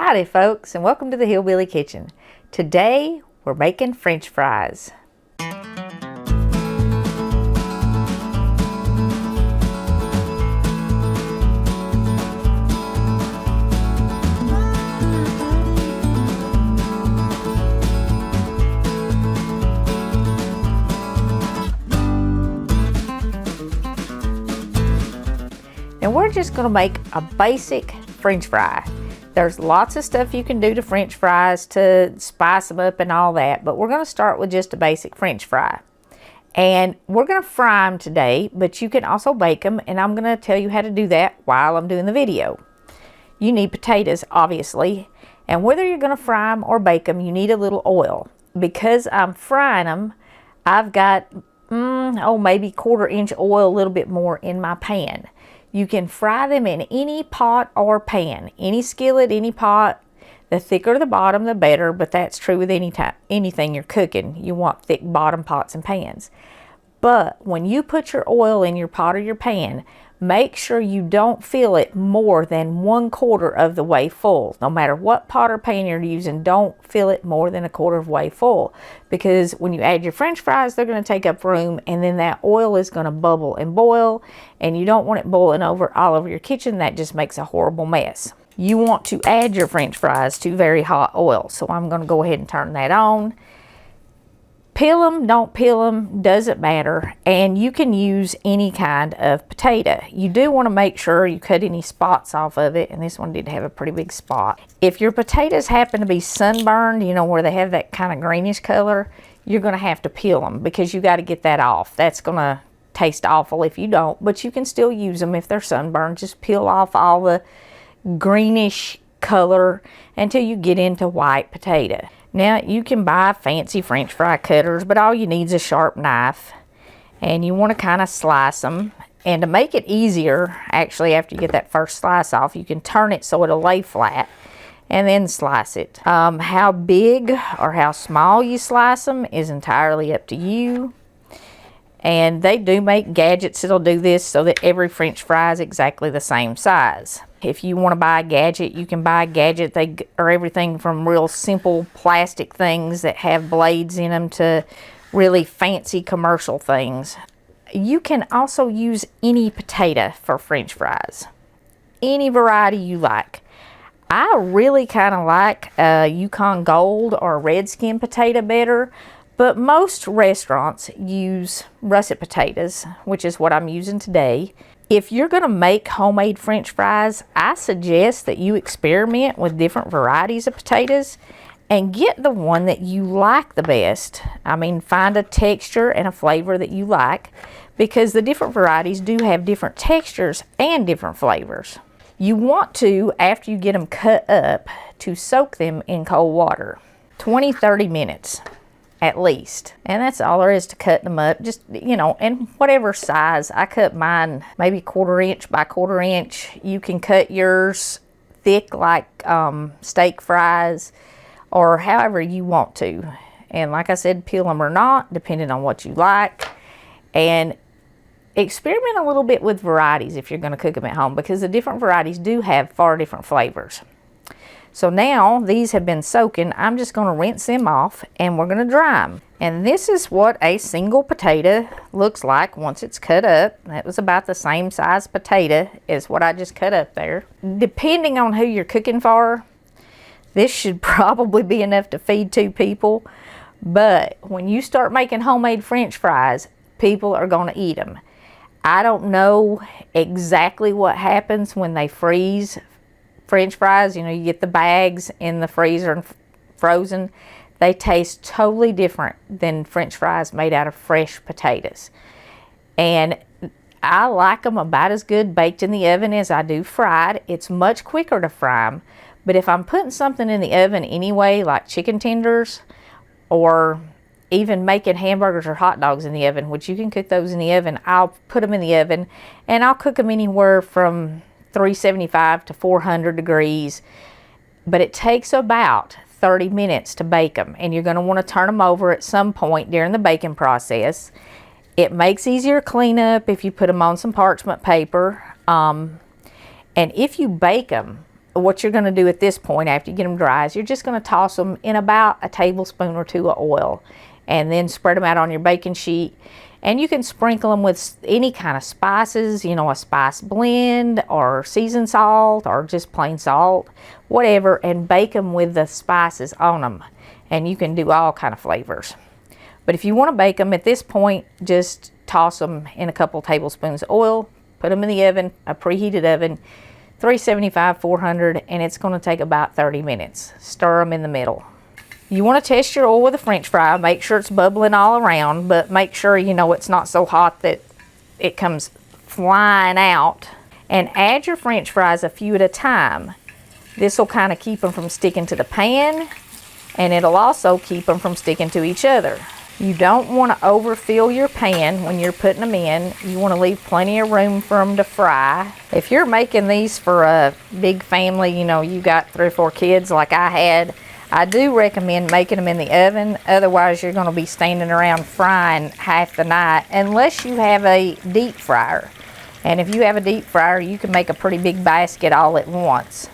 Howdy folks, and welcome to the Hillbilly Kitchen. Today we're making French fries. And we're just going to make a basic French fry. There's lots of stuff you can do to French fries to spice them up and all that, but we're going to start with just a basic French fry. And we're going to fry them today, but you can also bake them, and I'm going to tell you how to do that while I'm doing the video. You need potatoes, obviously, and whether you're going to fry them or bake them, you need a little oil. Because I'm frying them, I've got, maybe 1/4 inch oil, a little bit more in my pan. You can fry them in any pot or pan, any skillet, any pot. The thicker the bottom, the better, but that's true with anything you're cooking. You want thick bottom pots and pans. But when you put your oil in your pot or your pan, make sure you don't fill it more than 1/4 of the way full. No matter what pot or pan you're using, don't fill it more than 1/4 of the way full. Because when you add your French fries, they're going to take up room, and then that oil is going to bubble and boil, and you don't want it boiling over all over your kitchen. That just makes a horrible mess. You want to add your French fries to very hot oil. So I'm going to go ahead and turn that on. Peel them, don't peel them, doesn't matter. And you can use any kind of potato. You do want to make sure you cut any spots off of it, and this one did have a pretty big spot. If your potatoes happen to be sunburned, you know, where they have that kind of greenish color, you're going to have to peel them because you got to get that off. That's going to taste awful if you don't, but you can still use them if they're sunburned. Just peel off all the greenish color until you get into white potato. Now you can buy fancy French fry cutters, but all you need is a sharp knife, and you want to kind of slice them. And to make it easier, actually, after you get that first slice off, you can turn it so it'll lay flat and then slice it. How big or how small you slice them is entirely up to you. And they do make gadgets that'll do this so that every French fry is exactly the same size. If you want to buy a gadget, you can buy a gadget. They are everything from real simple plastic things that have blades in them to really fancy commercial things. You can also use any potato for French fries. Any variety you like. I really kind of like a Yukon Gold or a Redskin potato better. But most restaurants use russet potatoes, which is what I'm using today. If you're going to make homemade French fries, I suggest that you experiment with different varieties of potatoes and get the one that you like the best. I mean, find a texture and a flavor that you like, because the different varieties do have different textures and different flavors. You want to, after you get them cut up, to soak them in cold water. 20-30 minutes. At least. And that's all there is to cutting them up. Just, you know, and whatever size. I cut mine maybe 1/4 inch by 1/4 inch. You can cut yours thick like steak fries, or however you want to. And like I said, peel them or not, depending on what you like. And experiment a little bit with varieties if you're going to cook them at home, because the different varieties do have far different flavors. So now these have been soaking. I'm just going to rinse them off, and we're going to dry them. And this is what a single potato looks like once it's cut up. That was about the same size potato as what I just cut up there. Depending on who you're cooking for, this should probably be enough to feed 2 people. But when you start making homemade French fries, people are going to eat them. I don't know exactly what happens when they freeze French fries. You know, you get the bags in the freezer and frozen. They taste totally different than French fries made out of fresh potatoes. And I like them about as good baked in the oven as I do fried. It's much quicker to fry them. But if I'm putting something in the oven anyway, like chicken tenders, or even making hamburgers or hot dogs in the oven, which you can cook those in the oven, I'll put them in the oven, and I'll cook them anywhere from 375 to 400 degrees, but it takes about 30 minutes to bake them, and you're going to want to turn them over at some point during the baking process. It makes easier cleanup if you put them on some parchment paper, and if you bake them what you're going to do at this point after you get them dry is you're just going to toss them in about a tablespoon or two of oil, and then spread them out on your baking sheet. And you can sprinkle them with any kind of spices, you know, a spice blend or seasoned salt or just plain salt, whatever, and bake them with the spices on them. And you can do all kind of flavors. But if you want to bake them at this point, just toss them in a couple tablespoons of oil, put them in the oven, a preheated oven, 375, 400, and it's going to take about 30 minutes. Stir them in the middle. You want to test your oil with a French fry. Make sure it's bubbling all around, but make sure you know it's not so hot that it comes flying out. And add your French fries a few at a time. This will kind of keep them from sticking to the pan, and it'll also keep them from sticking to each other. You don't want to overfill your pan when you're putting them in. You want to leave plenty of room for them to fry. If you're making these for a big family, you know, you got 3 or 4 kids like I had, I do recommend making them in the oven. Otherwise, you're going to be standing around frying half the night unless you have a deep fryer. And if you have a deep fryer, you can make a pretty big basket all at once.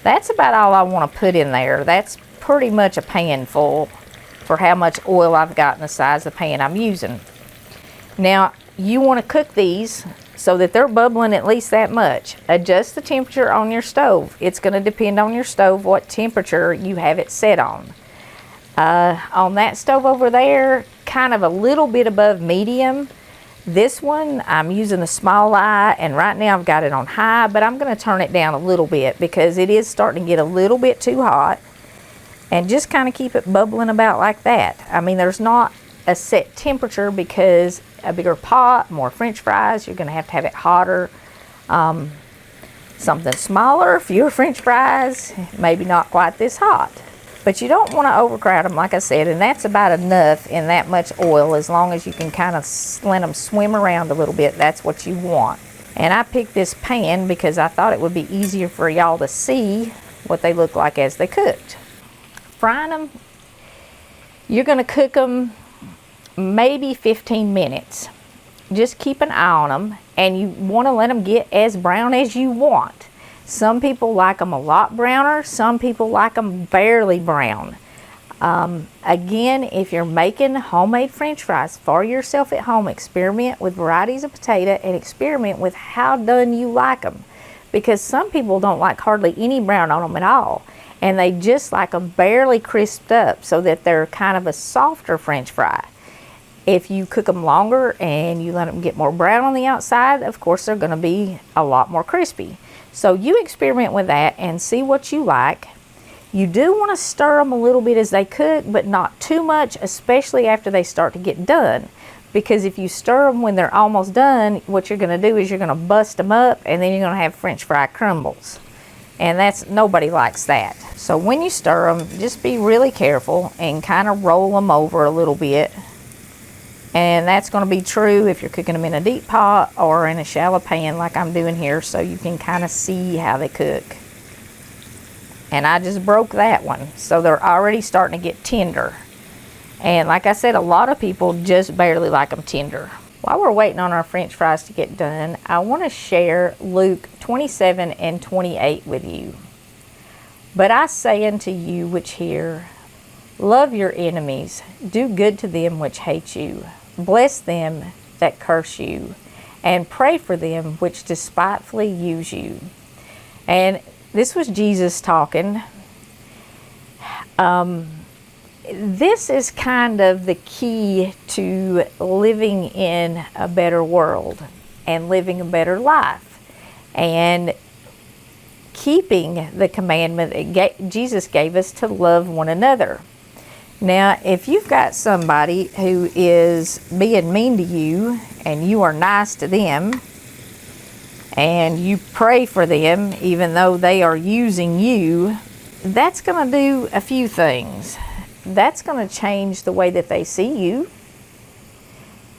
That's about all I want to put in there. That's pretty much a pan full for how much oil I've got in the size of the pan I'm using. Now, you want to cook these so that they're bubbling at least that much. Adjust the temperature on your stove. It's going to depend on your stove what temperature you have it set on. On that stove over there, kind of a little bit above medium. This one, I'm using the small eye, and right now I've got it on high, but I'm going to turn it down a little bit because it is starting to get a little bit too hot. And just kind of keep it bubbling about like that. I mean, there's not a set temperature because a bigger pot, more French fries, you're going to have it hotter. Something smaller, fewer French fries, maybe not quite this hot. But you don't want to overcrowd them, like I said, and that's about enough in that much oil. As long as you can kind of let them swim around a little bit, that's what you want. And I picked this pan because I thought it would be easier for y'all to see what they look like as they cooked. Frying them, you're going to cook them maybe 15 minutes. Just keep an eye on them, and you want to let them get as brown as you want. Some people like them a lot browner, some people like them barely brown. Again, if you're making homemade French fries for yourself at home, experiment with varieties of potato and experiment with how done you like them, because some people don't like hardly any brown on them at all. And they just like them barely crisped up so that they're kind of a softer French fry. If you cook them longer and you let them get more brown on the outside, of course they're going to be a lot more crispy. So you experiment with that and see what you like. You do want to stir them a little bit as they cook, but not too much, especially after they start to get done. Because if you stir them when they're almost done, what you're going to do is you're going to bust them up, and then you're going to have French fry crumbles. And nobody likes that. So when you stir them, just be really careful and kind of roll them over a little bit. And that's going to be true if you're cooking them in a deep pot or in a shallow pan like I'm doing here, so you can kind of see how they cook. And I just broke that one, so they're already starting to get tender. And like I said, a lot of people just barely like them tender. While we're waiting on our French fries to get done, I want to share Luke 27 and 28 with you. But I say unto you which hear, love your enemies, do good to them which hate you, bless them that curse you, and pray for them which despitefully use you. And this was Jesus talking. This is kind of the key to living in a better world and living a better life and keeping the commandment that Jesus gave us to love one another. Now, if you've got somebody who is being mean to you and you are nice to them and you pray for them even though they are using you, that's going to do a few things. That's going to change the way that they see you.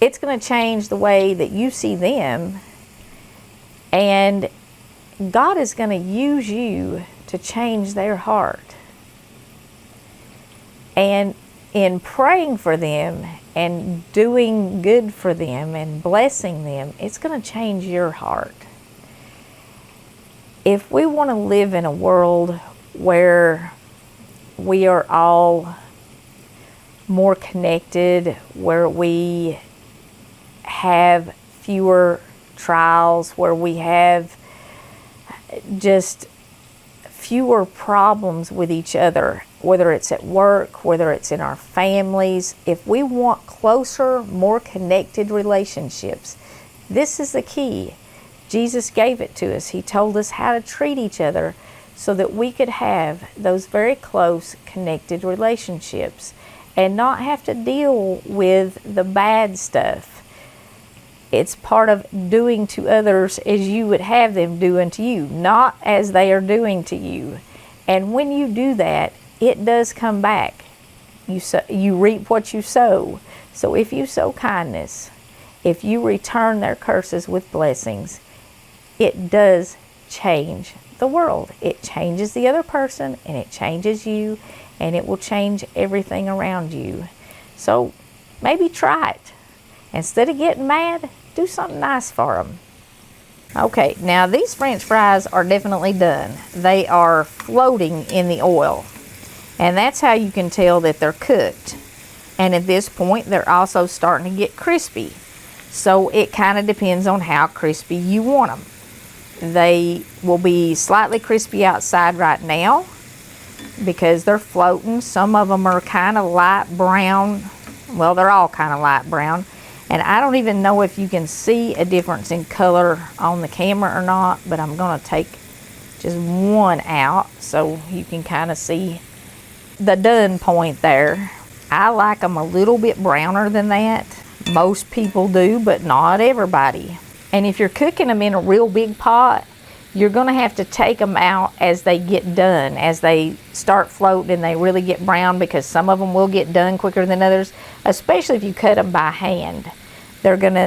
It's going to change the way that you see them. And God is going to use you to change their heart. And in praying for them and doing good for them and blessing them, it's going to change your heart. If we want to live in a world where we are all more connected, where we have fewer trials, where we have just fewer problems with each other, whether it's at work, whether it's in our families, if we want closer, more connected relationships, this is the key. Jesus gave it to us. He told us how to treat each other so that we could have those very close, connected relationships and not have to deal with the bad stuff. It's part of doing to others as you would have them do unto you, not as they are doing to you. And when you do that, it does come back. You reap what you sow. So if you sow kindness, if you return their curses with blessings, it does change the world. It changes the other person, and it changes you, and it will change everything around you. So maybe try it. Instead of getting mad, do something nice for them. Okay, now these French fries are definitely done. They are floating in the oil, and that's how you can tell that they're cooked. And at this point, they're also starting to get crispy. So it kind of depends on how crispy you want them. They will be slightly crispy outside right now because they're floating. Some of them are kind of light brown. Well, they're all kind of light brown. And I don't even know if you can see a difference in color on the camera or not, but I'm going to take just one out so you can kind of see the done point there. I like them a little bit browner than that. Most people do, but not everybody. And if you're cooking them in a real big pot, you're going to have to take them out as they get done, as they start floating and they really get brown, because some of them will get done quicker than others, especially if you cut them by hand.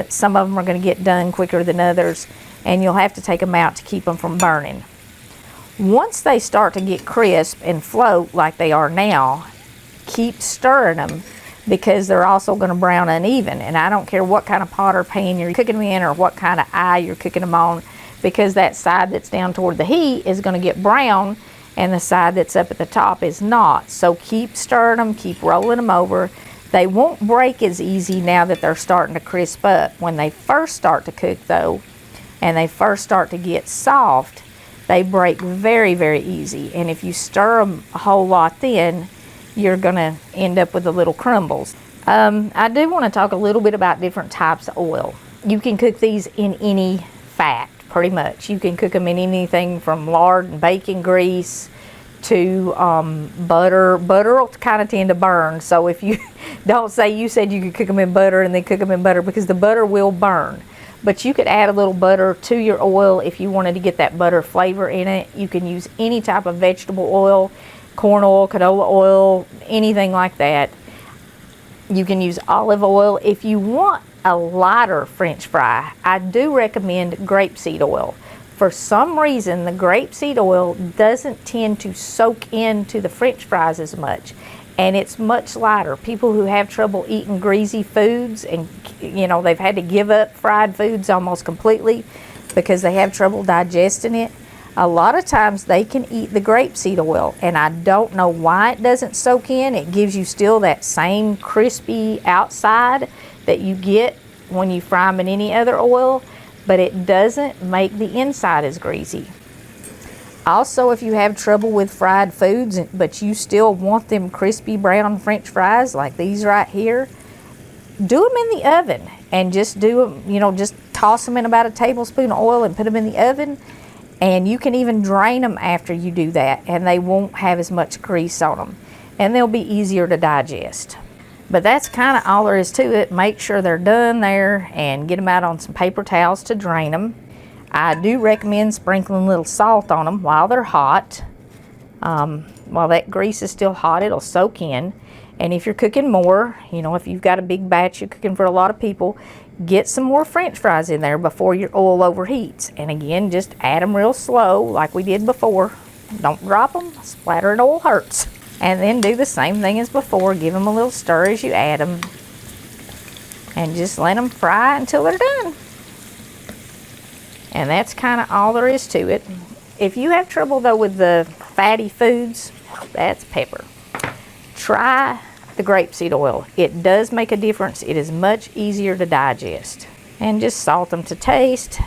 Some of them are going to get done quicker than others, and you'll have to take them out to keep them from burning. Once they start to get crisp and float like they are now, keep stirring them, because they're also going to brown uneven. And I don't care what kind of pot or pan you're cooking them in or what kind of eye you're cooking them on, because that side that's down toward the heat is going to get brown and the side that's up at the top is not. So keep stirring them, keep rolling them over. They won't break as easy now that they're starting to crisp up. When they first start to cook though, and they first start to get soft, they break very, very easy. And if you stir them a whole lot then, you're going to end up with the little crumbles. I do want to talk a little bit about different types of oil. You can cook these in any fat, pretty much. You can cook them in anything from lard and bacon grease to butter. Butter will kind of tend to burn, so if you don't say you said you could cook them in butter and then cook them in butter, because the butter will burn. But you could add a little butter to your oil if you wanted to get that butter flavor in it. You can use any type of vegetable oil, corn oil, canola oil, anything like that. You can use olive oil. If you want a lighter French fry, I do recommend grapeseed oil. For some reason, the grapeseed oil doesn't tend to soak into the French fries as much, and it's much lighter. People who have trouble eating greasy foods, and they've had to give up fried foods almost completely because they have trouble digesting it, a lot of times they can eat the grapeseed oil, and I don't know why it doesn't soak in. It gives you still that same crispy outside that you get when you fry them in any other oil, but it doesn't make the inside as greasy. Also, if you have trouble with fried foods, but you still want them crispy brown French fries like these right here, do them in the oven and just do them, just toss them in about a tablespoon of oil and put them in the oven. And you can even drain them after you do that, and they won't have as much grease on them, and they'll be easier to digest. But that's kind of all there is to it. Make sure they're done there and get them out on some paper towels to drain them. I do recommend sprinkling a little salt on them while they're hot. While that grease is still hot, it'll soak in. And if you're cooking more, if you've got a big batch you're cooking for a lot of people, get some more French fries in there before your oil overheats. And again, just add them real slow like we did before. Don't drop them. Splattering oil hurts. And then do the same thing as before. Give them a little stir as you add them. And just let them fry until they're done. And that's kind of all there is to it. If you have trouble though with the fatty foods, that's pepper. Try the grapeseed oil. It does make a difference. It is much easier to digest. And just salt them to taste.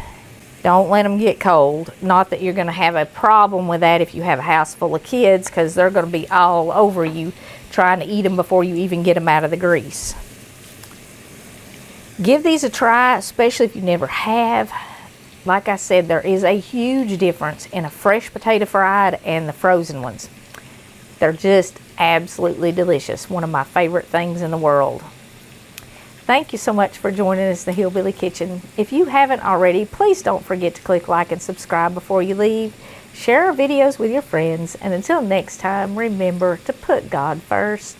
Don't let them get cold. Not that you're going to have a problem with that if you have a house full of kids, because they're going to be all over you trying to eat them before you even get them out of the grease. Give these a try, especially if you never have. Like I said, there is a huge difference in a fresh potato fried and the frozen ones. They're just absolutely delicious. One of my favorite things in the world. Thank you so much for joining us in the Hillbilly Kitchen. If you haven't already, please don't forget to click like and subscribe before you leave. Share our videos with your friends. And until next time, remember to put God first.